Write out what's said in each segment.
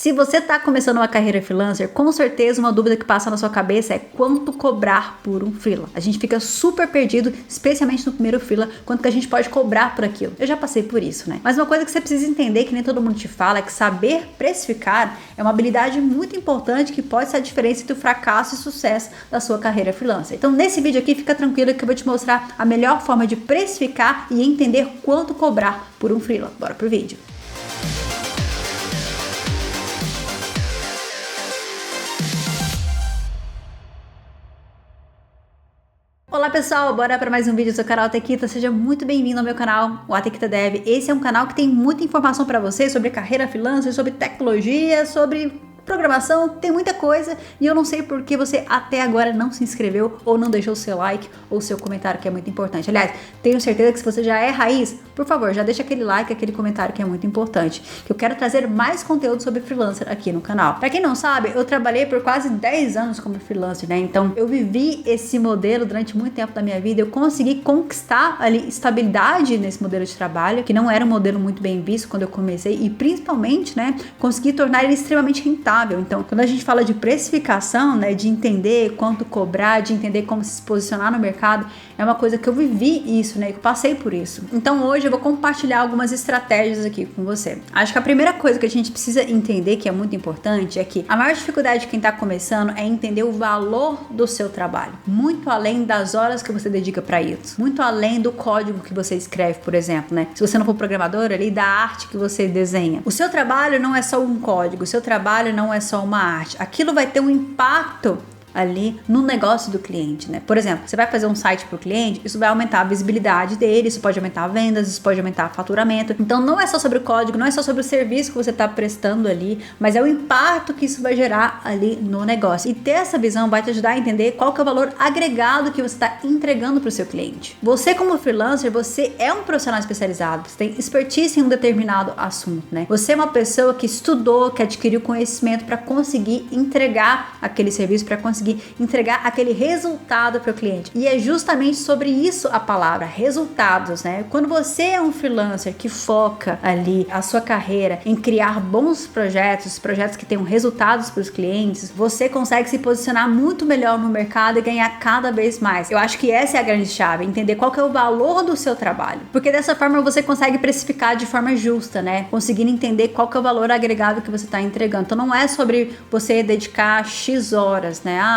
Se você está começando uma carreira freelancer, com certeza uma dúvida que passa na sua cabeça é quanto cobrar por um freela. A gente fica super perdido, especialmente no primeiro freela, quanto que a gente pode cobrar por aquilo. Eu já passei por isso, né? Mas uma coisa que você precisa entender, que nem todo mundo te fala, é que saber precificar é uma habilidade muito importante que pode ser a diferença entre o fracasso e o sucesso da sua carreira freelancer. Então, nesse vídeo aqui, fica tranquilo que eu vou te mostrar a melhor forma de precificar e entender quanto cobrar por um freela. Bora pro vídeo. Olá pessoal, bora para mais um vídeo do seu canal Tequita. Seja muito bem-vindo ao meu canal, o Tequita Dev. Esse é um canal que tem muita informação para você sobre carreira freelancer, sobre tecnologia, sobre programação, tem muita coisa e eu não sei por que você até agora não se inscreveu ou não deixou o seu like ou o seu comentário, que é muito importante. Aliás, tenho certeza que se você já é raiz, por favor, já deixa aquele like, aquele comentário que é muito importante, que eu quero trazer mais conteúdo sobre freelancer aqui no canal. Pra quem não sabe, eu trabalhei por quase 10 anos como freelancer, né? Então, eu vivi esse modelo durante muito tempo da minha vida, eu consegui conquistar ali estabilidade nesse modelo de trabalho, que não era um modelo muito bem visto quando eu comecei e principalmente, né, consegui tornar ele extremamente rentável. Então, quando a gente fala de precificação, né, de entender quanto cobrar, de entender como se posicionar no mercado, é uma coisa que eu vivi isso, né, que eu passei por isso. Então, hoje eu vou compartilhar algumas estratégias aqui com você. Acho que a primeira coisa que a gente precisa entender, que é muito importante, é que a maior dificuldade de quem está começando é entender o valor do seu trabalho, muito além das horas que você dedica para isso, muito além do código que você escreve, por exemplo, né? Se você não for programador, ali da arte que você desenha. O seu trabalho não é só um código, o seu trabalho não é só uma arte. Aquilo vai ter um impacto ali no negócio do cliente, né? Por exemplo, você vai fazer um site para o cliente, isso vai aumentar a visibilidade dele, isso pode aumentar vendas, isso pode aumentar faturamento. Então não é só sobre o código, não é só sobre o serviço que você está prestando ali, mas é o impacto que isso vai gerar ali no negócio. E ter essa visão vai te ajudar a entender qual que é o valor agregado que você está entregando para o seu cliente. Você como freelancer, você é um profissional especializado, você tem expertise em um determinado assunto, né? Você é uma pessoa que estudou, que adquiriu conhecimento para conseguir entregar aquele serviço, para conseguir entregar aquele resultado para o cliente. E é justamente sobre isso a palavra, resultados, né? Quando você é um freelancer que foca ali a sua carreira em criar bons projetos que tenham resultados para os clientes, você consegue se posicionar muito melhor no mercado e ganhar cada vez mais. Eu acho que essa é a grande chave, entender qual que é o valor do seu trabalho. Porque dessa forma você consegue precificar de forma justa, né? Conseguindo entender qual que é o valor agregado que você está entregando. Então não é sobre você dedicar X horas, né?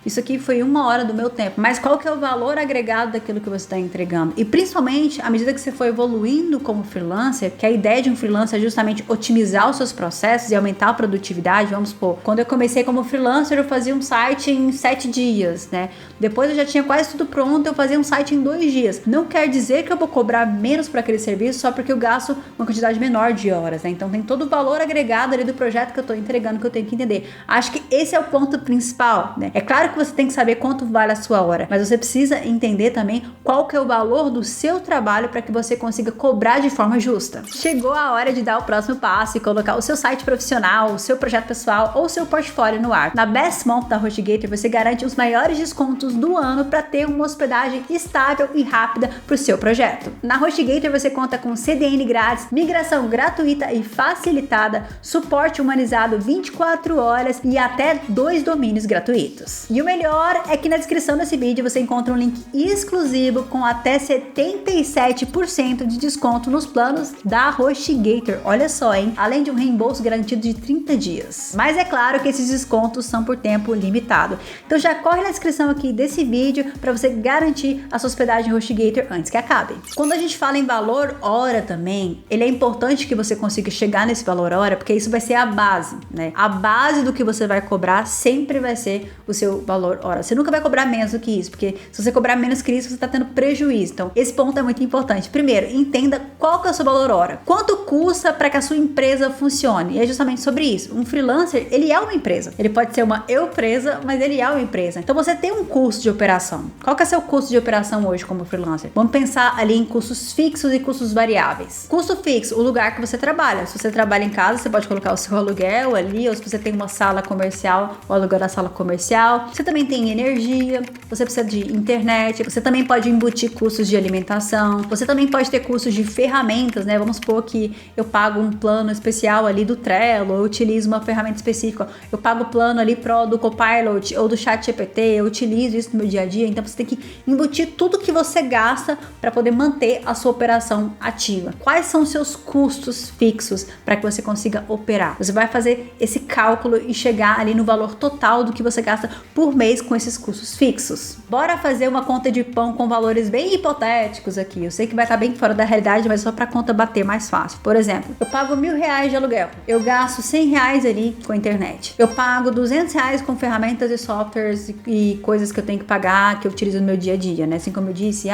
Isso aqui foi 1 hora do meu tempo, mas qual que é o valor agregado daquilo que você está entregando? E principalmente, à medida que você for evoluindo como freelancer, que a ideia de um freelancer é justamente otimizar os seus processos e aumentar a produtividade, vamos supor, quando eu comecei como freelancer, eu fazia um site em 7 dias, né? Depois eu já tinha quase tudo pronto, eu fazia um site em 2 dias. Não quer dizer que eu vou cobrar menos para aquele serviço só porque eu gasto uma quantidade menor de horas, né? Então tem todo o valor agregado ali do projeto que eu estou entregando que eu tenho que entender. Acho que esse é o ponto principal, né? É claro que você tem que saber quanto vale a sua hora, mas você precisa entender também qual que é o valor do seu trabalho para que você consiga cobrar de forma justa. Chegou a hora de dar o próximo passo e colocar o seu site profissional, o seu projeto pessoal ou o seu portfólio no ar. Na Best Month da HostGator você garante os maiores descontos do ano para ter uma hospedagem estável e rápida para o seu projeto. Na HostGator você conta com CDN grátis, migração gratuita e facilitada, suporte humanizado 24 horas e até 2 domínios gratuitos. E o melhor é que na descrição desse vídeo você encontra um link exclusivo com até 77% de desconto nos planos da HostGator. Olha só, hein? Além de um reembolso garantido de 30 dias. Mas é claro que esses descontos são por tempo limitado. Então já corre na descrição aqui desse vídeo para você garantir a sua hospedagem HostGator antes que acabe. Quando a gente fala em valor hora também, ele é importante que você consiga chegar nesse valor hora, porque isso vai ser a base, né? A base do que você vai cobrar sempre vai ser o seu valor hora. Você nunca vai cobrar menos do que isso, porque se você cobrar menos que isso, você está tendo prejuízo. Então, esse ponto é muito importante. Primeiro, entenda qual que é o seu valor hora. Quanto custa para que a sua empresa funcione? E é justamente sobre isso. Um freelancer, ele é uma empresa. Ele pode ser uma eu-presa, mas ele é uma empresa. Então, você tem um custo de operação. Qual que é o seu custo de operação hoje como freelancer? Vamos pensar ali em custos fixos e custos variáveis. Custo fixo, o lugar que você trabalha. Se você trabalha em casa, você pode colocar o seu aluguel ali, ou se você tem uma sala comercial, o aluguel da sala comercial. Você também tem energia, você precisa de internet, você também pode embutir custos de alimentação, você também pode ter custos de ferramentas, né? Vamos supor que eu pago um plano especial ali do Trello, eu utilizo uma ferramenta específica, eu pago o plano ali do Copilot ou do ChatGPT, eu utilizo isso no meu dia a dia, então você tem que embutir tudo que você gasta para poder manter a sua operação ativa. Quais são os seus custos fixos para que você consiga operar? Você vai fazer esse cálculo e chegar ali no valor total do que você gasta por mês com esses custos fixos. Bora fazer uma conta de pão com valores bem hipotéticos aqui. Eu sei que vai estar bem fora da realidade, mas só para a conta bater mais fácil. Por exemplo, eu pago R$1.000 de aluguel, eu gasto R$100 ali com a internet, eu pago R$200 com ferramentas e softwares e coisas que eu tenho que pagar, que eu utilizo no meu dia a dia, né? Assim como eu disse,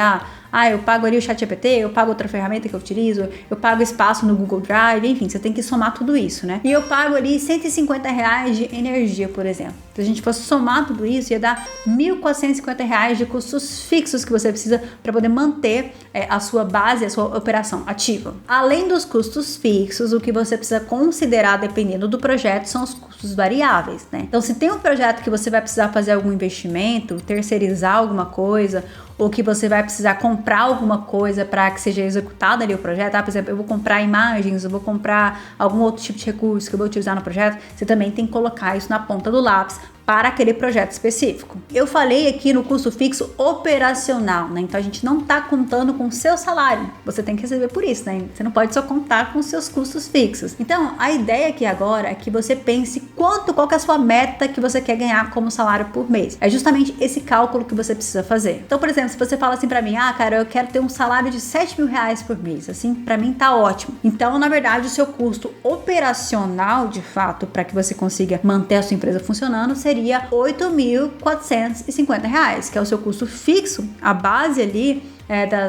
eu pago ali o ChatGPT, eu pago outra ferramenta que eu utilizo, eu pago espaço no Google Drive, enfim, você tem que somar tudo isso, né? E eu pago ali R$150 de energia, por exemplo. Se a gente fosse somar tudo isso, ia dar R$1.450 de custos fixos que você precisa para poder manter a sua base, a sua operação ativa. Além dos custos fixos, o que você precisa considerar, dependendo do projeto, são os custos variáveis, né? Então, se tem um projeto que você vai precisar fazer algum investimento, terceirizar alguma coisa, ou que você vai precisar comprar alguma coisa para que seja executado ali o projeto, por exemplo, eu vou comprar imagens, eu vou comprar algum outro tipo de recurso que eu vou utilizar no projeto, você também tem que colocar isso na ponta do lápis para aquele projeto específico. Eu falei aqui no custo fixo operacional, né? Então a gente não está contando com o seu salário, você tem que receber por isso, né? Você não pode só contar com os seus custos fixos. Então a ideia aqui agora é que você pense qual que é a sua meta que você quer ganhar como salário por mês. É justamente esse cálculo que você precisa fazer. Então, por exemplo, se você fala assim para mim, cara, eu quero ter um salário de R$7.000 por mês, assim, para mim tá ótimo. Então, na verdade, o seu custo operacional, de fato, para que você consiga manter a sua empresa funcionando, seria R$8.450, que é o seu custo fixo, a base ali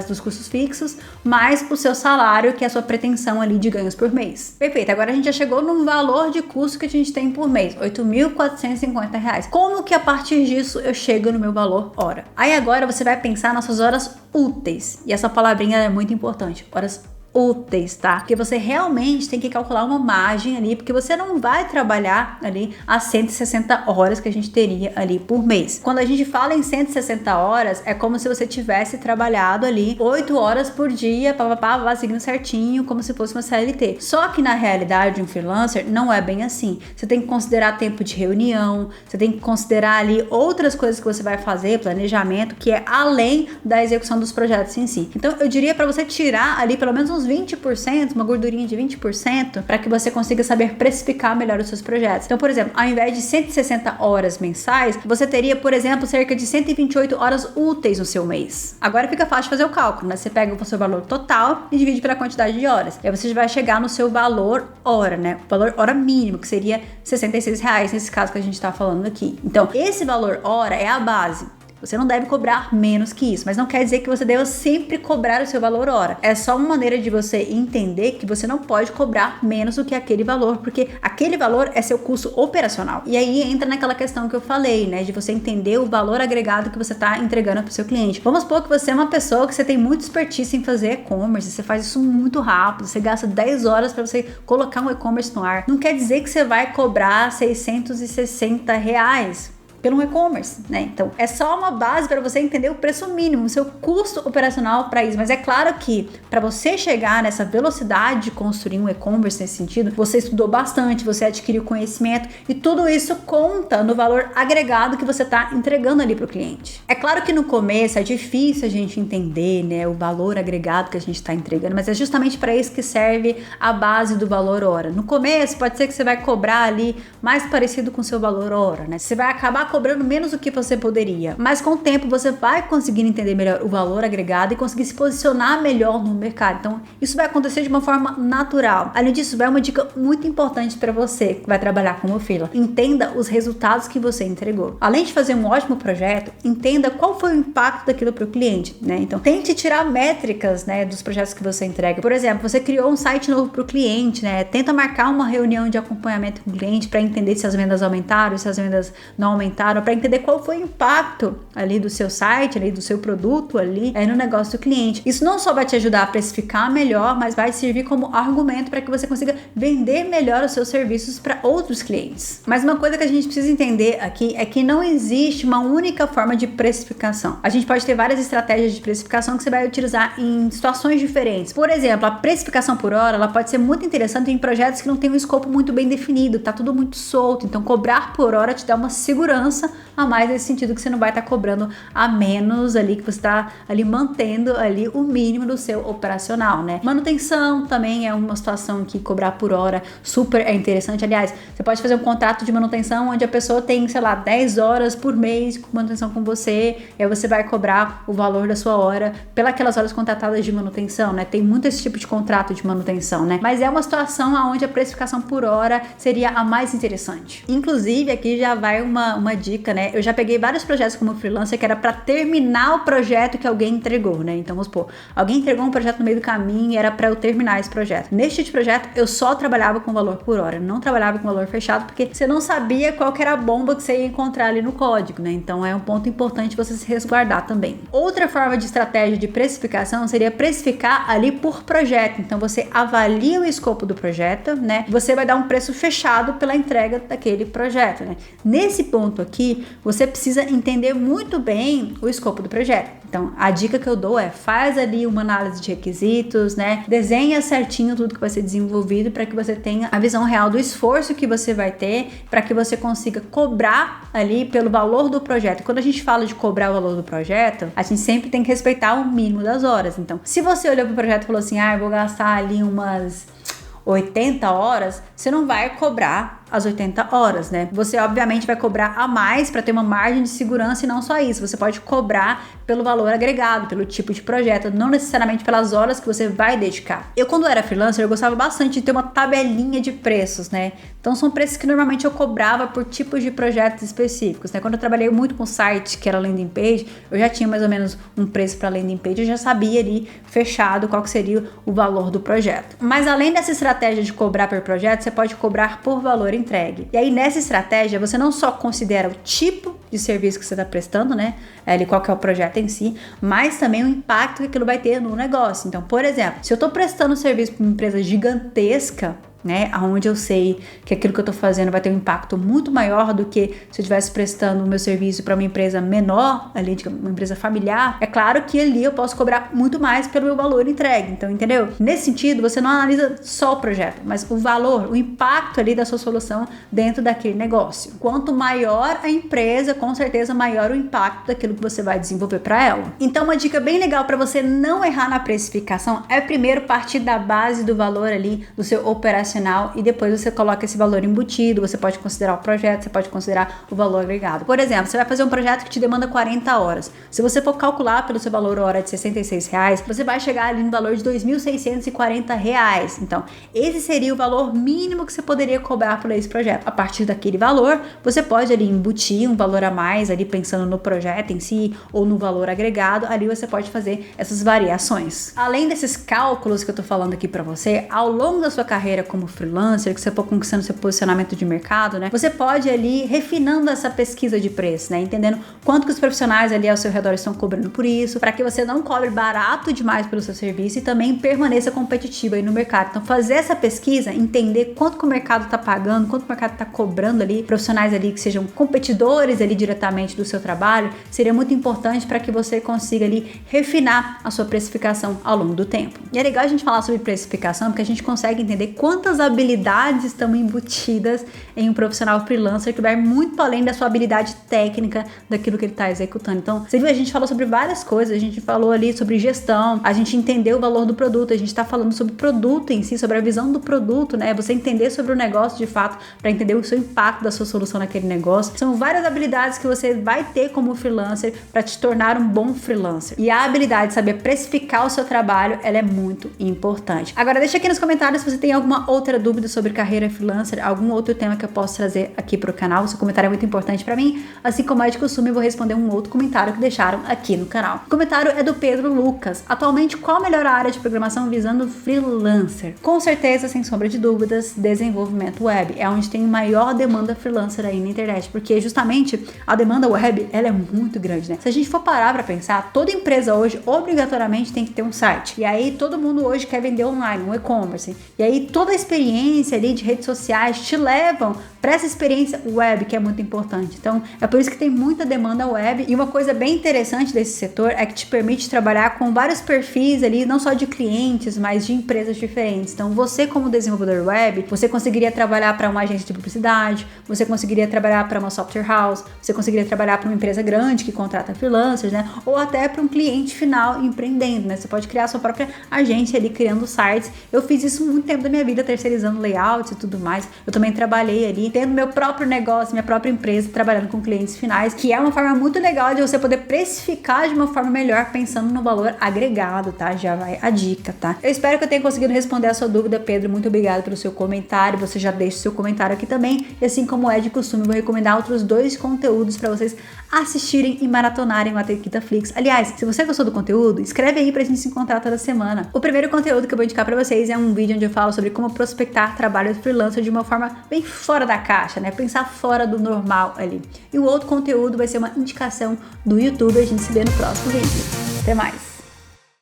dos custos fixos, mais o seu salário, que é a sua pretensão ali de ganhos por mês. Perfeito, agora a gente já chegou num valor de custo que a gente tem por mês, R$8.450. Como que a partir disso eu chego no meu valor hora? Aí agora você vai pensar nas suas horas úteis, e essa palavrinha é muito importante, horas úteis, tá? Porque você realmente tem que calcular uma margem ali, porque você não vai trabalhar ali as 160 horas que a gente teria ali por mês. Quando a gente fala em 160 horas, é como se você tivesse trabalhado ali 8 horas por dia, vai seguindo certinho, como se fosse uma CLT. Só que na realidade, um freelancer não é bem assim. Você tem que considerar tempo de reunião, você tem que considerar ali outras coisas que você vai fazer, planejamento, que é além da execução dos projetos em si. Então, eu diria para você tirar ali pelo menos uns 20%, uma gordurinha de 20%, para que você consiga saber precificar melhor os seus projetos. Então, por exemplo, ao invés de 160 horas mensais, você teria, por exemplo, cerca de 128 horas úteis no seu mês. Agora fica fácil fazer o cálculo, né? Você pega o seu valor total e divide pela quantidade de horas. E aí você vai chegar no seu valor hora, né? O valor hora mínimo, que seria R$66, nesse caso que a gente está falando aqui. Então, esse valor hora é a base. Você não deve cobrar menos que isso, mas não quer dizer que você deva sempre cobrar o seu valor hora. É só uma maneira de você entender que você não pode cobrar menos do que aquele valor, porque aquele valor é seu custo operacional. E aí entra naquela questão que eu falei, né, de você entender o valor agregado que você está entregando para o seu cliente. Vamos supor que você é uma pessoa que você tem muito expertise em fazer e-commerce, você faz isso muito rápido, você gasta 10 horas para você colocar um e-commerce no ar. Não quer dizer que você vai cobrar R$660 pelo e-commerce, né? Então, é só uma base para você entender o preço mínimo, o seu custo operacional para isso. Mas é claro que para você chegar nessa velocidade de construir um e-commerce nesse sentido, você estudou bastante, você adquiriu conhecimento e tudo isso conta no valor agregado que você está entregando ali para o cliente. É claro que no começo é difícil a gente entender, né, o valor agregado que a gente está entregando, mas é justamente para isso que serve a base do valor hora. No começo pode ser que você vai cobrar ali mais parecido com o seu valor hora, né? Você vai acabar cobrando menos do que você poderia, mas com o tempo você vai conseguir entender melhor o valor agregado e conseguir se posicionar melhor no mercado. Então isso vai acontecer de uma forma natural. Além disso, vai uma dica muito importante para você que vai trabalhar como freela: entenda os resultados que você entregou. Além de fazer um ótimo projeto, entenda qual foi o impacto daquilo para o cliente, né? Então tente tirar métricas, né, dos projetos que você entrega. Por exemplo, você criou um site novo para o cliente, né? Tenta marcar uma reunião de acompanhamento com o cliente para entender se as vendas aumentaram, se as vendas não aumentaram, visitaram, para entender qual foi o impacto ali do seu site, ali do seu produto ali no negócio do cliente. Isso não só vai te ajudar a precificar melhor, mas vai servir como argumento para que você consiga vender melhor os seus serviços para outros clientes. Mas uma coisa que a gente precisa entender aqui é que não existe uma única forma de precificação. A gente pode ter várias estratégias de precificação que você vai utilizar em situações diferentes. Por exemplo, a precificação por hora, ela pode ser muito interessante em projetos que não tem um escopo muito bem definido, tá tudo muito solto. Então, cobrar por hora te dá uma segurança a mais nesse sentido, que você não vai estar cobrando a menos ali, que você está ali mantendo ali o mínimo do seu operacional, né? Manutenção também é uma situação que cobrar por hora super é interessante. Aliás, você pode fazer um contrato de manutenção onde a pessoa tem, sei lá, 10 horas por mês com manutenção com você, e aí você vai cobrar o valor da sua hora pelas horas contratadas de manutenção, né? Tem muito esse tipo de contrato de manutenção, né? Mas é uma situação onde a precificação por hora seria a mais interessante. Inclusive, aqui já vai uma dica, né? Eu já peguei vários projetos como freelancer que era para terminar o projeto que alguém entregou, né? Então, vamos supor, alguém entregou um projeto no meio do caminho e era para eu terminar esse projeto. Neste tipo de projeto, eu só trabalhava com valor por hora, não trabalhava com valor fechado, porque você não sabia qual que era a bomba que você ia encontrar ali no código, né? Então, é um ponto importante você se resguardar também. Outra forma de estratégia de precificação seria precificar ali por projeto. Então, você avalia o escopo do projeto, né? Você vai dar um preço fechado pela entrega daquele projeto, né? Nesse ponto aqui, você precisa entender muito bem o escopo do projeto. Então, a dica que eu dou é: faz ali uma análise de requisitos, né? Desenha certinho tudo que vai ser desenvolvido para que você tenha a visão real do esforço que você vai ter, para que você consiga cobrar ali pelo valor do projeto. Quando a gente fala de cobrar o valor do projeto, a gente sempre tem que respeitar o mínimo das horas. Então, se você olhou para o projeto e falou assim: eu vou gastar ali umas 80 horas, você não vai cobrar as 80 horas, né? Você obviamente vai cobrar a mais para ter uma margem de segurança, e não só isso, você pode cobrar pelo valor agregado, pelo tipo de projeto, não necessariamente pelas horas que você vai dedicar. Eu, quando era freelancer, eu gostava bastante de ter uma tabelinha de preços, né? Então são preços que normalmente eu cobrava por tipos de projetos específicos, né? Quando eu trabalhei muito com site, que era landing page, eu já tinha mais ou menos um preço para landing page, eu já sabia ali fechado qual que seria o valor do projeto. Mas além dessa estratégia de cobrar por projeto, você pode cobrar por valor entregue. E aí, nessa estratégia, você não só considera o tipo de serviço que você está prestando, né? Ali, qual que é o projeto em si, mas também o impacto que aquilo vai ter no negócio. Então, por exemplo, se eu estou prestando serviço para uma empresa gigantesca, né, onde eu sei que aquilo que eu tô fazendo vai ter um impacto muito maior do que se eu estivesse prestando o meu serviço para uma empresa menor, ali, uma empresa familiar, é claro que ali eu posso cobrar muito mais pelo meu valor entregue. Então, entendeu? Nesse sentido, você não analisa só o projeto, mas o valor, o impacto ali da sua solução dentro daquele negócio. Quanto maior a empresa, com certeza maior o impacto daquilo que você vai desenvolver para ela. Então, uma dica bem legal para você não errar na precificação é primeiro partir da base do valor ali do seu operacional, e depois você coloca esse valor embutido. Você pode considerar o projeto, você pode considerar o valor agregado. Por exemplo, você vai fazer um projeto que te demanda 40 horas. Se você for calcular pelo seu valor hora de R$66, você vai chegar ali no valor de R$2.640. Então, esse seria o valor mínimo que você poderia cobrar por esse projeto. A partir daquele valor, você pode ali embutir um valor a mais, ali pensando no projeto em si, ou no valor agregado. Ali você pode fazer essas variações. Além desses cálculos que eu tô falando aqui pra você, ao longo da sua carreira como freelancer, que você for conquistando seu posicionamento de mercado, né? Você pode ali refinando essa pesquisa de preço, né? Entendendo quanto que os profissionais ali ao seu redor estão cobrando por isso, para que você não cobre barato demais pelo seu serviço e também permaneça competitivo aí no mercado. Então, fazer essa pesquisa, entender quanto que o mercado tá pagando, quanto que o mercado tá cobrando ali, profissionais ali que sejam competidores ali diretamente do seu trabalho, seria muito importante para que você consiga ali refinar a sua precificação ao longo do tempo. E é legal a gente falar sobre precificação, porque a gente consegue entender quantas habilidades estão embutidas em um profissional freelancer, que vai muito além da sua habilidade técnica daquilo que ele está executando. Então, você viu, a gente falou sobre várias coisas, a gente falou ali sobre gestão, a gente entendeu o valor do produto, a gente está falando sobre o produto em si, sobre a visão do produto, né? Você entender sobre o negócio de fato, para entender o seu impacto da sua solução naquele negócio. São várias habilidades que você vai ter como freelancer para te tornar um bom freelancer. E a habilidade de saber precificar o seu trabalho, ela é muito importante. Agora, deixa aqui nos comentários se você tem alguma outra outra dúvida sobre carreira freelancer, algum outro tema que eu posso trazer aqui pro canal, seu comentário é muito importante para mim, assim como é de costume eu vou responder um outro comentário que deixaram aqui no canal. O comentário é do Pedro Lucas. Atualmente, qual a melhor área de programação visando freelancer? Com certeza, sem sombra de dúvidas, desenvolvimento web. É onde tem maior demanda freelancer aí na internet, porque justamente a demanda web, ela é muito grande, né? Se a gente for parar para pensar, toda empresa hoje obrigatoriamente tem que ter um site. E aí todo mundo hoje quer vender online, um e-commerce. E aí toda a experiência ali de redes sociais te levam para essa experiência web, que é muito importante. Então, é por isso que tem muita demanda web. E uma coisa bem interessante desse setor é que te permite trabalhar com vários perfis ali, não só de clientes, mas de empresas diferentes. Então, você como desenvolvedor web, você conseguiria trabalhar para uma agência de publicidade, você conseguiria trabalhar para uma software house, você conseguiria trabalhar para uma empresa grande que contrata freelancers, né? Ou até para um cliente final empreendendo, né? Você pode criar a sua própria agência ali, criando sites. Eu fiz isso muito tempo da minha vida, terceirizando layouts e tudo mais. Eu também trabalhei ali, tendo meu próprio negócio, minha própria empresa, trabalhando com clientes finais, que é uma forma muito legal de você poder precificar de uma forma melhor, pensando no valor agregado, tá? Já vai a dica, tá? Eu espero que eu tenha conseguido responder a sua dúvida, Pedro. Muito obrigado pelo seu comentário. Você já deixa o seu comentário aqui também. E assim como é de costume, eu vou recomendar outros 2 conteúdos para vocês assistirem e maratonarem o Atequitaflix. Aliás, se você gostou do conteúdo, escreve aí pra gente se encontrar toda semana. O primeiro conteúdo que eu vou indicar pra vocês é um vídeo onde eu falo sobre como prospectar trabalho de freelancer de uma forma bem fora da caixa, né? Pensar fora do normal ali. E o outro conteúdo vai ser uma indicação do YouTube. A gente se vê no próximo vídeo. Até mais!